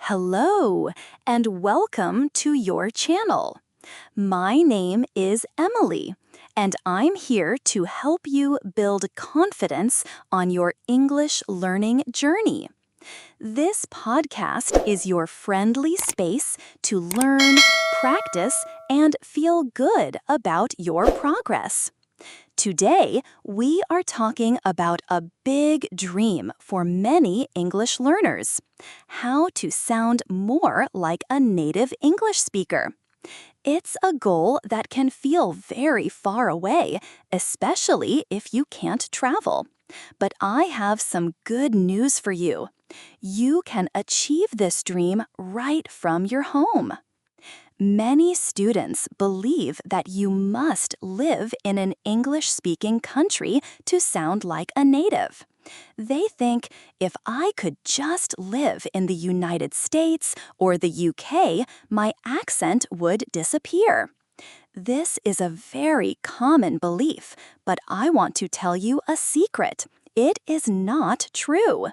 Hello, and welcome to your channel. My name is Emily, and I'm here to help you build confidence on your English learning journey. This podcast is your friendly space to learn, practice, and feel good about your progress. Today, we are talking about a big dream for many English learners: how to sound more like a native English speaker. It's a goal that can feel very far away, especially if you can't travel. But I have some good news for you. You can achieve this dream right from your home. Many students believe that you must live in an English-speaking country to sound like a native. They think, if I could just live in the United States or the UK, my accent would disappear. This is a very common belief, but I want to tell you a secret. It is not true.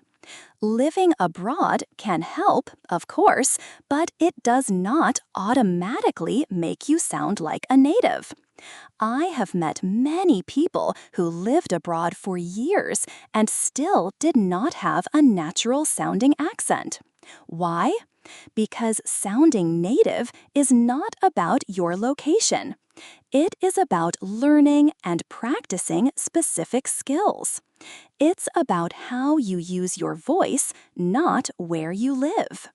Living abroad can help, of course, but it does not automatically make you sound like a native. I have met many people who lived abroad for years and still did not have a natural-sounding accent. Why? Because sounding native is not about your location. It is about learning and practicing specific skills. It's about how you use your voice, not where you live.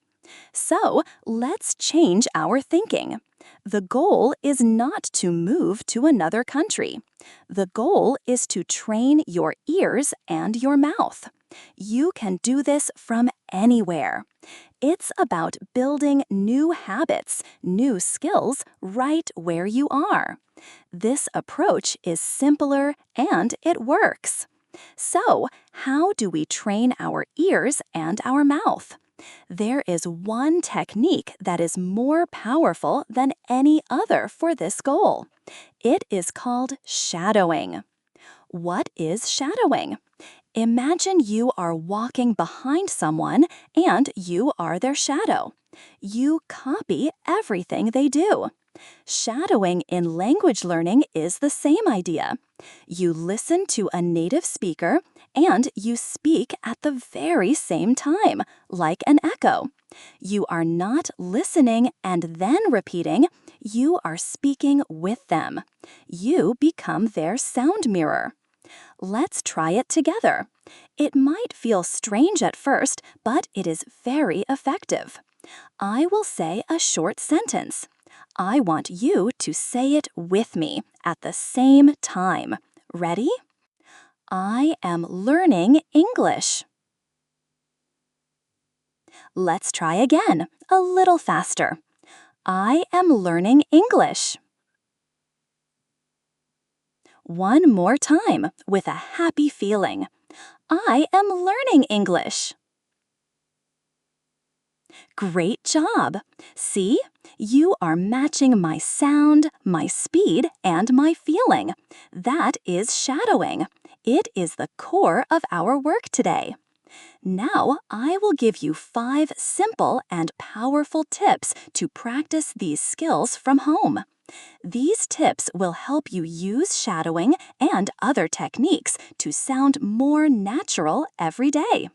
So, let's change our thinking. The goal is not to move to another country. The goal is to train your ears and your mouth. You can do this from anywhere. It's about building new habits, new skills right where you are. This approach is simpler and it works. So, how do we train our ears and our mouth? There is one technique that is more powerful than any other for this goal. It is called shadowing. What is shadowing? Imagine you are walking behind someone and you are their shadow. You copy everything they do. Shadowing in language learning is the same idea. You listen to a native speaker and you speak at the very same time, like an echo. You are not listening and then repeating, you are speaking with them. You become their sound mirror. Let's try it together. It might feel strange at first, but it is very effective. I will say a short sentence. I want you to say it with me at the same time. Ready? I am learning English. Let's try again, a little faster. I am learning English. One more time with a happy feeling. I am learning English. Great job! See? You are matching my sound, my speed, and my feeling. That is shadowing. It is the core of our work today. Now, I will give you 5 simple and powerful tips to practice these skills from home. These tips will help you use shadowing and other techniques to sound more natural every day.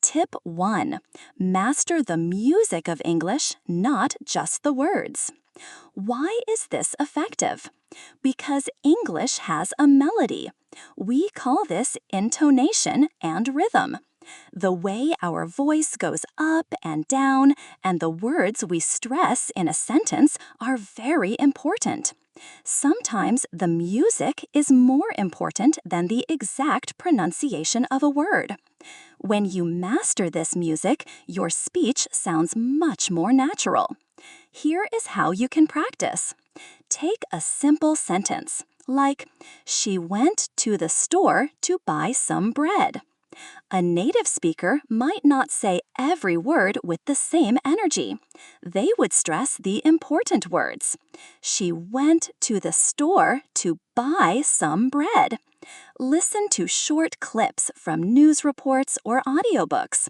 Tip 1. Master the music of English, not just the words. Why is this effective? Because English has a melody. We call this intonation and rhythm. The way our voice goes up and down and the words we stress in a sentence are very important. Sometimes the music is more important than the exact pronunciation of a word. When you master this music, your speech sounds much more natural. Here is how you can practice. Take a simple sentence, like, she went to the store to buy some bread. A native speaker might not say every word with the same energy. They would stress the important words. She went to the store to buy some bread. Listen to short clips from news reports or audiobooks.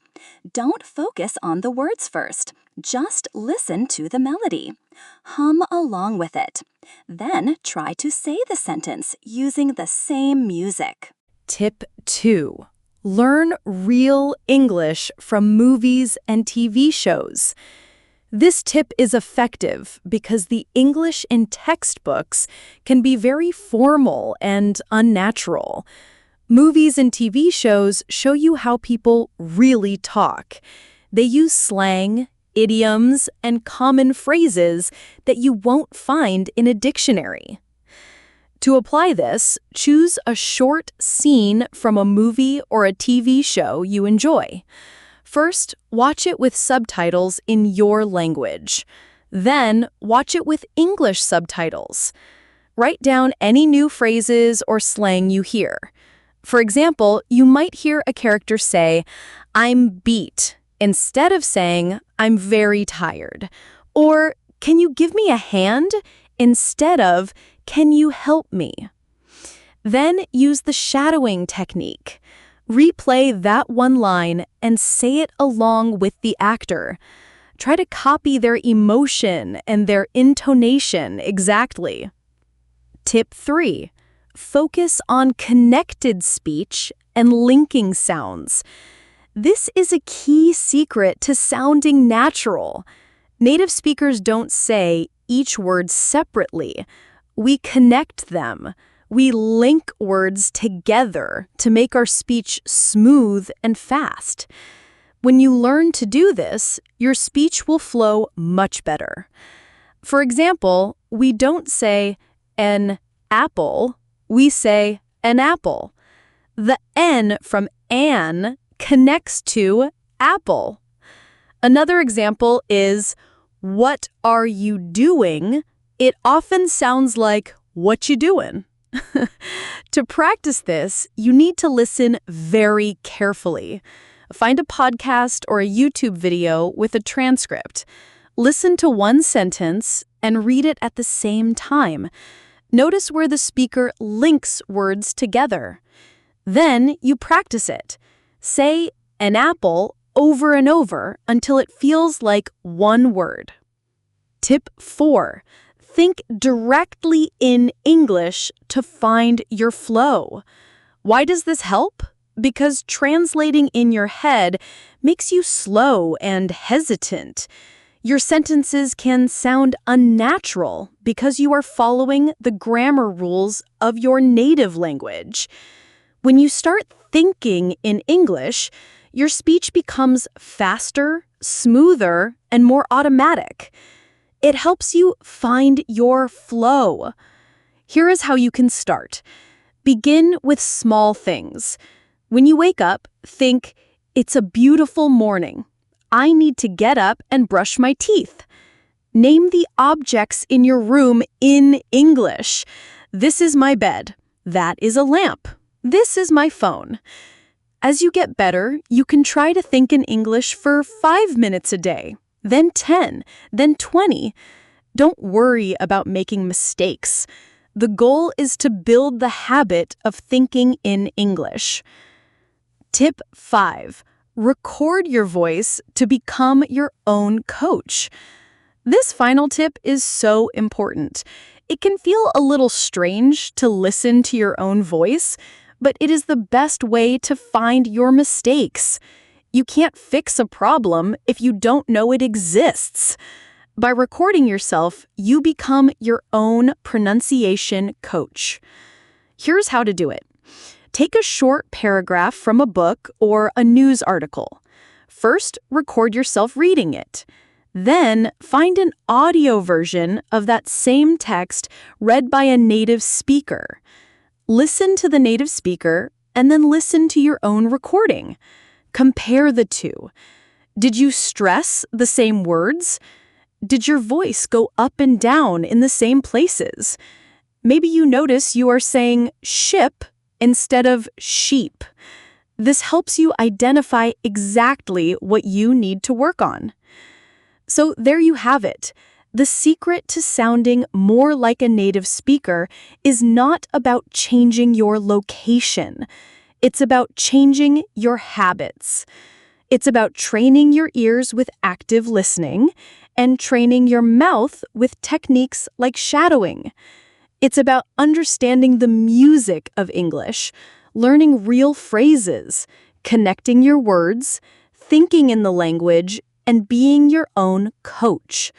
Don't focus on the words first. Just listen to the melody. Hum along with it. Then try to say the sentence using the same music. Tip 2. Learn real English from movies and TV shows. This tip is effective because the English in textbooks can be very formal and unnatural. Movies and TV shows show you how people really talk. They use slang, idioms, and common phrases that you won't find in a dictionary. To apply this, choose a short scene from a movie or a TV show you enjoy. First, watch it with subtitles in your language. Then, watch it with English subtitles. Write down any new phrases or slang you hear. For example, you might hear a character say, "I'm beat," instead of saying, "I'm very tired." Or, "Can you give me a hand?" instead of, "Can you help me?" Then use the shadowing technique. Replay that one line and say it along with the actor. Try to copy their emotion and their intonation exactly. Tip 3. Focus on connected speech and linking sounds. This is a key secret to sounding natural. Native speakers don't say each word separately. We connect them. We link words together to make our speech smooth and fast. When you learn to do this, your speech will flow much better. For example, we don't say an apple, we say an apple. The N from an connects to apple. Another example is, "What are you doing?" It often sounds like, "What you doing?" To practice this, you need to listen very carefully. Find a podcast or a YouTube video with a transcript. Listen to one sentence and read it at the same time. Notice where the speaker links words together. Then you practice it. Say an apple over and over until it feels like one word. Tip 4. Think directly in English to find your flow. Why does this help? Because translating in your head makes you slow and hesitant. Your sentences can sound unnatural because you are following the grammar rules of your native language. When you start thinking in English, your speech becomes faster, smoother, and more automatic. It helps you find your flow. Here is how you can start. Begin with small things. When you wake up, think, "It's a beautiful morning. I need to get up and brush my teeth." Name the objects in your room in English. "This is my bed. That is a lamp. This is my phone." As you get better, you can try to think in English for 5 minutes a day. Then 10, then 20. Don't worry about making mistakes. The goal is to build the habit of thinking in English. Tip 5. Record your voice to become your own coach. This final tip is so important. It can feel a little strange to listen to your own voice, but it is the best way to find your mistakes. You can't fix a problem if you don't know it exists. By recording yourself, you become your own pronunciation coach. Here's how to do it. Take a short paragraph from a book or a news article. First, record yourself reading it. Then, find an audio version of that same text read by a native speaker. Listen to the native speaker and then listen to your own recording. Compare the two. Did you stress the same words? Did your voice go up and down in the same places? Maybe you notice you are saying ship instead of sheep. This helps you identify exactly what you need to work on. So there you have it. The secret to sounding more like a native speaker is not about changing your location. It's about changing your habits. It's about training your ears with active listening and training your mouth with techniques like shadowing. It's about understanding the music of English, learning real phrases, connecting your words, thinking in the language, and being your own coach.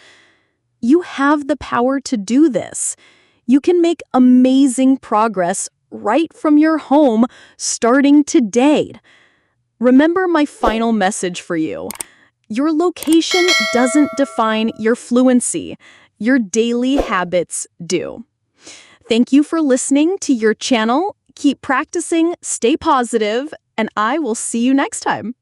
You have the power to do this. You can make amazing progress right from your home starting today. Remember my final message for you. Your location doesn't define your fluency. Your daily habits do. Thank you for listening to your channel. Keep practicing, stay positive, and I will see you next time.